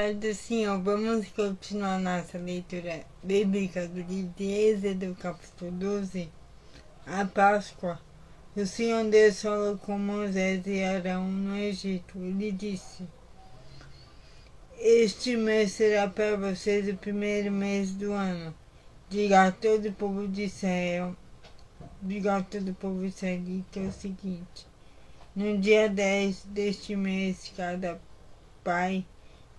Assim, ó, vamos continuar nossa leitura bíblica do livro de Êxodo, capítulo 12, a Páscoa. O Senhor Deus falou com Moisés e Arão no Egito. Ele disse: Este mês será para vocês o primeiro mês do ano. Diga a todo o povo de Israel, israelita o seguinte: no dia 10 deste mês, cada pai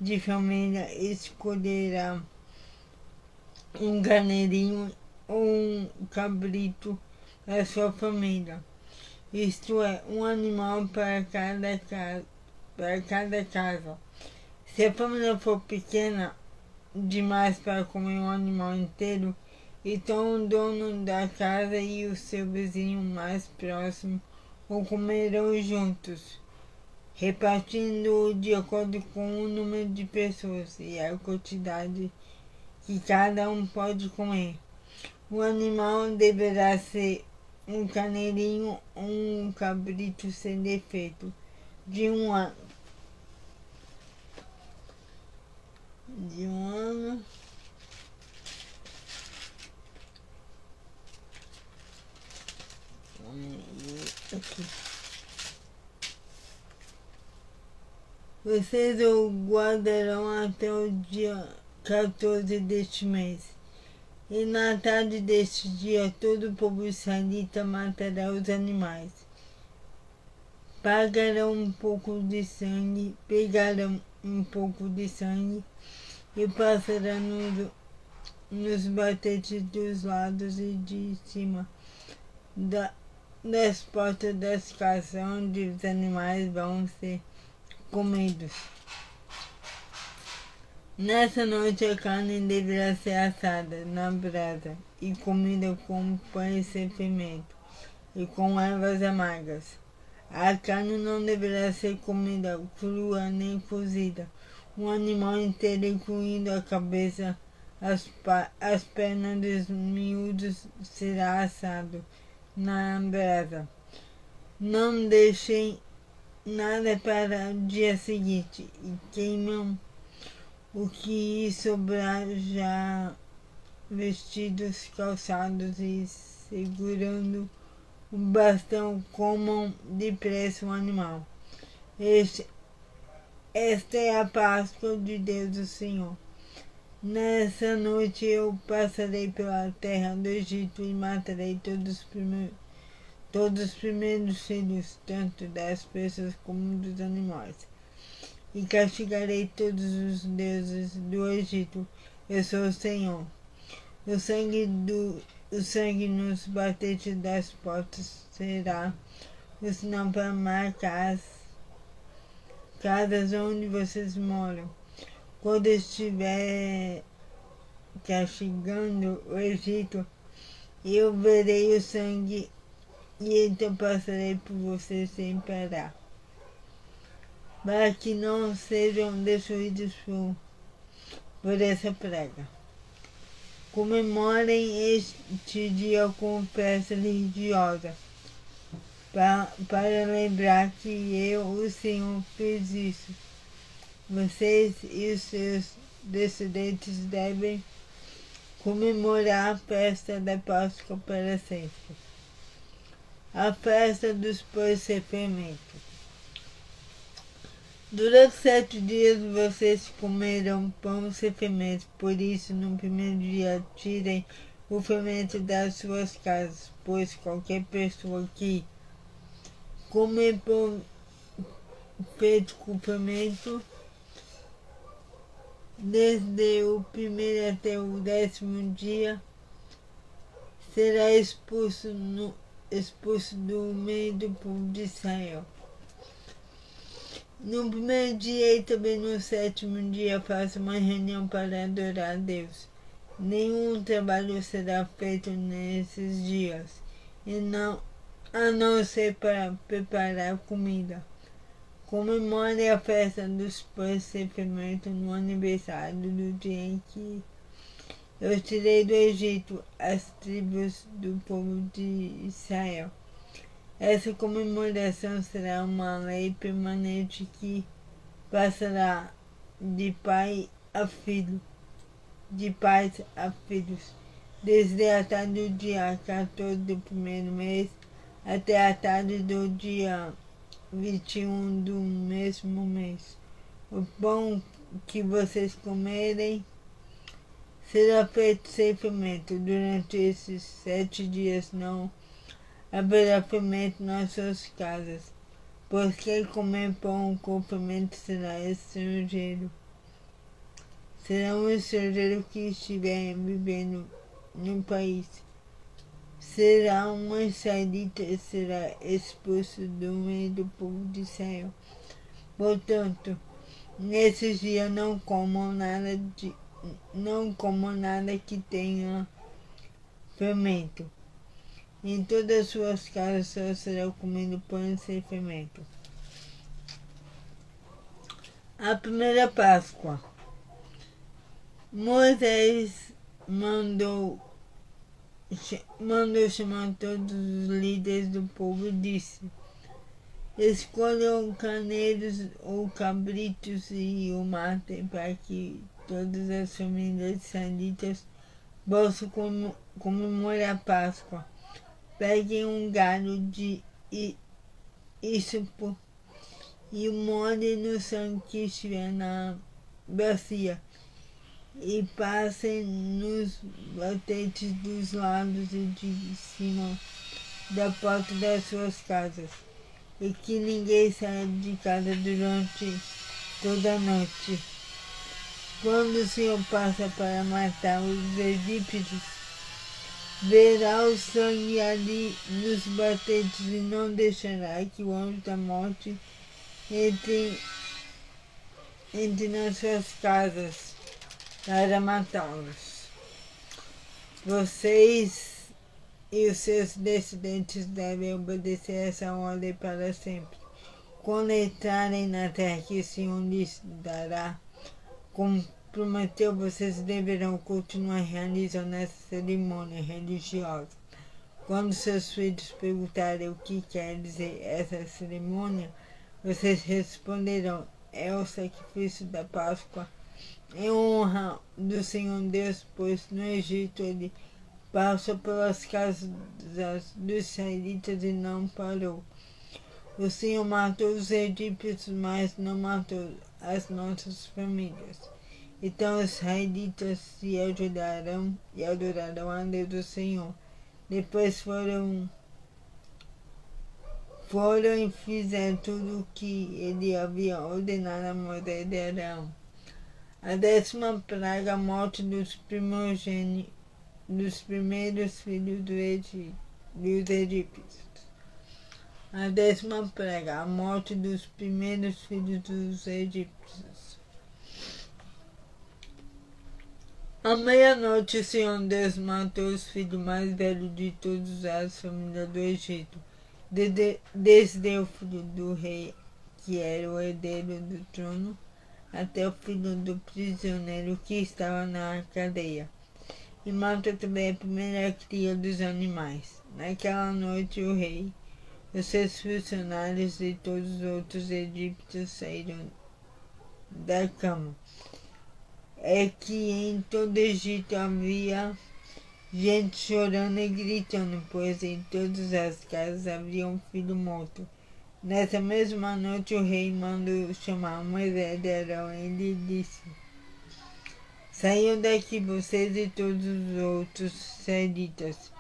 de família escolherá um carneirinho ou um cabrito da sua família, isto é, um animal para cada casa. Se a família for pequena demais para comer um animal inteiro, então o dono da casa e o seu vizinho mais próximo o comerão juntos, repartindo de acordo com o número de pessoas e a quantidade que cada um pode comer. O animal deverá ser um carneirinho ou um cabrito sem defeito, de um ano. Aqui. Vocês o guardarão até o dia 14 deste mês. E na tarde deste dia, todo o povo israelita matará os animais. Pegarão um pouco de sangue e passarão nos batetes dos lados e de cima das portas das casas onde os animais vão ser comidos. Nessa noite a carne deverá ser assada na brasa e comida com pães sem fermento e com ervas amargas. A carne não deverá ser comida crua nem cozida. Um animal inteiro, incluindo a cabeça, as pernas dos miúdos, será assado na brasa. Não deixem nada para o dia seguinte e queimam o que sobrar, já vestidos, calçados e segurando o bastão, comam depressa o animal. Esta é a Páscoa de Deus o Senhor. Nessa noite eu passarei pela terra do Egito e matarei todos os primeiros filhos, tanto das pessoas como dos animais. E castigarei todos os deuses do Egito. Eu sou o Senhor. O sangue nos batetes das portas será o sinal para marcar as casas onde vocês moram. Quando estiver castigando o Egito, eu verei o sangue e então passarei por vocês sem parar, para que não sejam destruídos por essa praga. Comemorem este dia com festa religiosa, para lembrar que eu, o Senhor, fiz isso. Vocês e os seus descendentes devem comemorar a festa da Páscoa para sempre. A festa dos pães sem fermento. Durante 7 dias vocês comerão pão sem fermento, por isso no primeiro dia tirem o fermento das suas casas, pois qualquer pessoa que comer pão feito com fermento, desde o primeiro até o 10º dia, será expulso do meio do povo de Israel. No primeiro dia e também no 7º dia faça uma reunião para adorar a Deus. Nenhum trabalho será feito nesses dias, a não ser para preparar comida. Comemore a festa dos pães sem fermento no aniversário do dia em que eu tirei do Egito as tribos do povo de Israel. Essa comemoração será uma lei permanente que passará de pai a filho, de pais a filhos, desde a tarde do dia 14 do primeiro mês até a tarde do dia 21 do mesmo mês. O pão que vocês comerem será feito sem fermento. Durante esses 7 dias não haverá fermento nas suas casas, pois quem comer pão com fermento será estrangeiro. Será um estrangeiro que estiver vivendo no país. Será um israelita e será expulso do meio do povo de Israel. Portanto, nesses dias não comam nada que tenha fermento. Em todas as suas casas só será comido pão sem fermento. A primeira Páscoa. Moisés mandou chamar todos os líderes do povo e disse: escolham carneiros ou cabritos e o matem para que todas as famílias israelitas possam comemorar a Páscoa. Peguem um galho de hisopo e molhem no sangue que estiver na bacia e passem nos batentes dos lados e de cima da porta das suas casas, e que ninguém saia de casa durante toda a noite. Quando o Senhor passa para matar os egípcios, verá o sangue ali nos batentes e não deixará que o anjo da morte entre nas suas casas para matá-los. Vocês e os seus descendentes devem obedecer essa ordem para sempre. Quando entrarem na terra que o Senhor lhes dará, como prometeu, vocês deverão continuar realizando essa cerimônia religiosa. Quando seus filhos perguntarem o que quer dizer essa cerimônia, vocês responderão: é o sacrifício da Páscoa em honra do Senhor Deus, pois no Egito ele passou pelas casas dos israelitas e não parou. O Senhor matou os egípcios, mas não matou as nossas famílias. Então os israelitas se ajudarão e adorarão a Deus o Senhor. Depois foram e fizeram tudo o que ele havia ordenado a Moisés e Arão. A 10ª praga, a morte dos primogênitos, dos primeiros filhos dos egípcios. A 10ª praga, a morte dos primeiros filhos dos egípcios. À meia-noite, o Senhor Deus matou os filhos mais velhos de todas as famílias do Egito, desde o filho do rei, que era o herdeiro do trono, até o filho do prisioneiro que estava na cadeia. E matou também a primeira cria dos animais. Naquela noite o rei, os seus funcionários e todos os outros egípcios saíram da cama. É que em todo o Egito havia gente chorando e gritando, pois em todas as casas havia um filho morto. Nessa mesma noite o rei mandou chamar Moisés e Arão e lhe disse: saiam daqui vocês e todos os outros israelitas.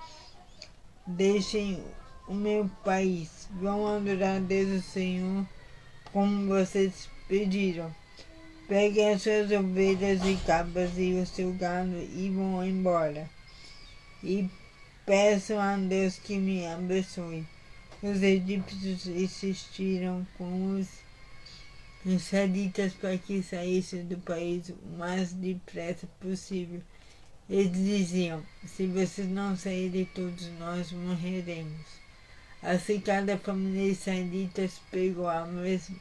Deixem o meu país. Vão adorar a Deus o Senhor como vocês pediram. Peguem as suas ovelhas e cabras e o seu gado e vão embora. E peçam a Deus que me abençoe. Os egípcios insistiram com os israelitas para que saíssem do país o mais depressa possível. Eles diziam: se vocês não saírem, todos nós morreremos. Assim cada família israelita pegou a massa.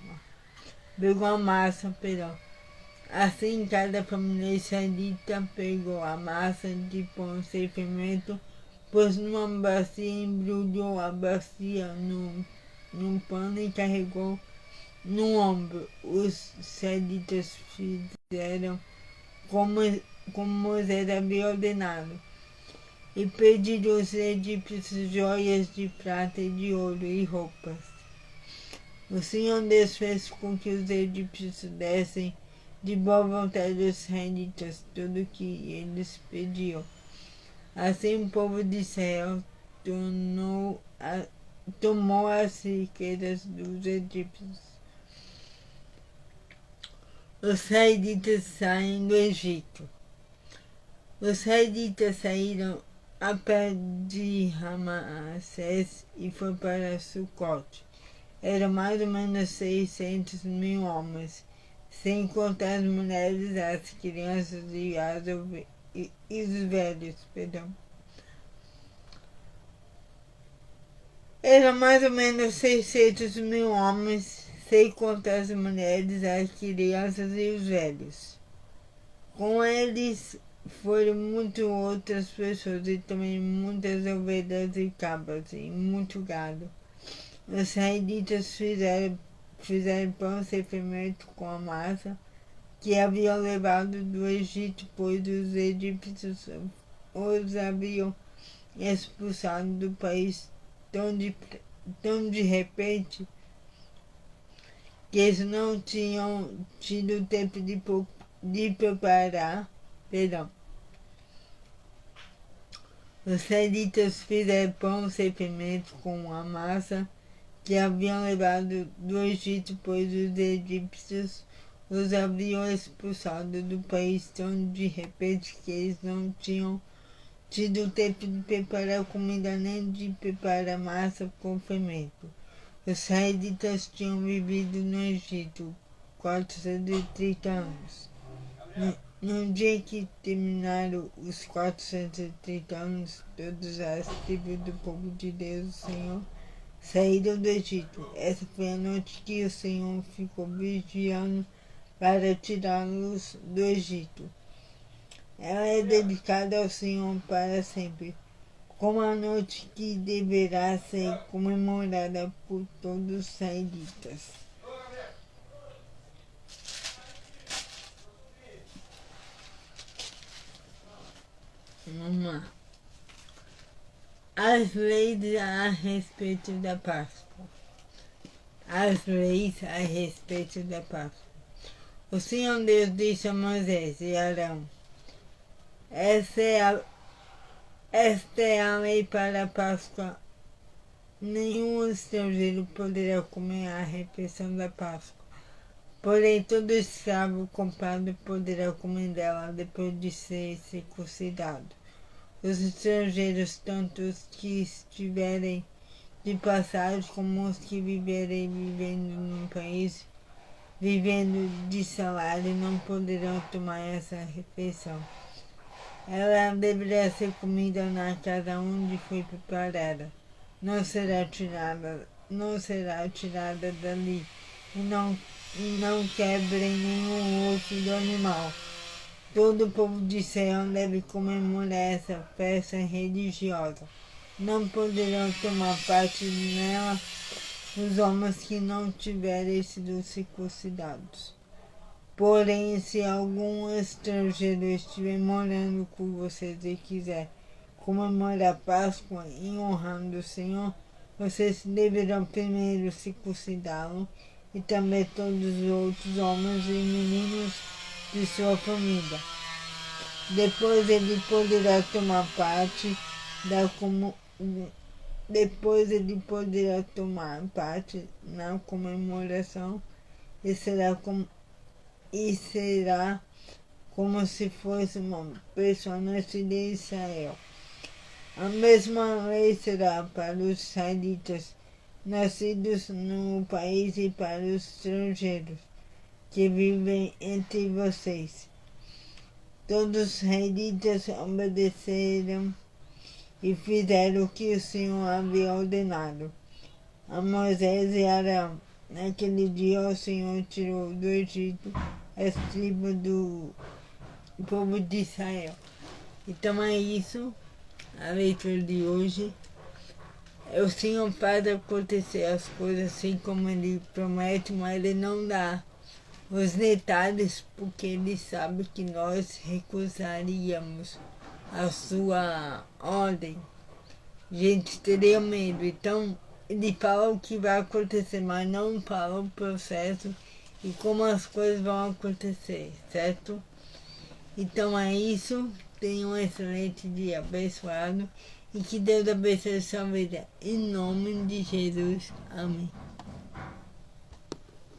Assim cada família israelita pegou a massa de pão sem fermento, pôs numa bacia, embrulhou a bacia num pano e carregou no ombro. Os israelitas fizeram como Moisés havia ordenado, e pediram aos egípcios joias de prata e de ouro e roupas. O Senhor Deus fez com que os egípcios dessem de boa vontade aos israelitas tudo o que eles pediam. Assim o povo de Israel tomou as riquezas dos egípcios. Os israelitas saem do Egito. Os israelitas saíram a pé de Ramacés e foram para Sucote. Eram mais ou menos 600.000 homens, sem contar as mulheres, as crianças e os velhos. Eram mais ou menos 600.000 homens, sem contar as mulheres, as crianças e os velhos. Com eles foram muitas outras pessoas e também muitas ovelhas e cabras e muito gado. Os israelitas fizeram pão sem fermento com a massa que haviam levado do Egito, pois os egípcios os haviam expulsado do país tão de repente que eles não tinham tido tempo de preparar. Os israelitas fizeram pão sem fermento com a massa que haviam levado do Egito, pois os egípcios os haviam expulsado do país tão de repente que eles não tinham tido tempo de preparar comida nem de preparar massa com fermento. Os israelitas tinham vivido no Egito 430 anos. No dia que terminaram os 430 anos, todas as tribos do povo de Deus, o Senhor, saíram do Egito. Essa foi a noite que o Senhor ficou vigiando para tirá-los do Egito. Ela é dedicada ao Senhor para sempre, como a noite que deverá ser comemorada por todos os israelitas. Vamos lá. As leis a respeito da Páscoa. As leis a respeito da Páscoa. O Senhor Deus disse a Moisés e Arão: Esta é a lei para a Páscoa. Nenhum estrangeiro poderá comer a refeição da Páscoa. Porém, todo escravo comprado poderá comer dela depois de ser circuncidado. Os estrangeiros, tanto os que estiverem de passagem como os que vivendo num país, vivendo de salário, não poderão tomar essa refeição. Ela deverá ser comida na casa onde foi preparada. Não será tirada dali, e não quebrem nenhum osso do animal. Todo o povo de Israel deve comemorar essa festa religiosa. Não poderão tomar parte nela os homens que não tiverem sido circuncidados. Porém, se algum estrangeiro estiver morando com vocês e quiser comemorar a Páscoa em honrando o Senhor, vocês deverão primeiro circuncidá-lo e também todos os outros homens e meninos de sua família. Depois ele poderá tomar parte na comemoração e será como se fosse uma pessoa nascida em Israel. A mesma lei será para os israelitas nascidos no país e para os estrangeiros que vivem entre vocês. Todos os israelitas obedeceram e fizeram o que o Senhor havia ordenado a Moisés e Arão. Naquele dia o Senhor tirou do Egito as tribos do povo de Israel. Então é isso, a leitura de hoje. O Senhor faz acontecer as coisas assim como Ele promete, mas Ele não dá os detalhes, porque ele sabe que nós recusaríamos a sua ordem. A gente teria medo. Então, ele fala o que vai acontecer, mas não fala o processo e como as coisas vão acontecer, certo? Então é isso. Tenha um excelente dia abençoado e que Deus abençoe a sua vida. Em nome de Jesus. Amém.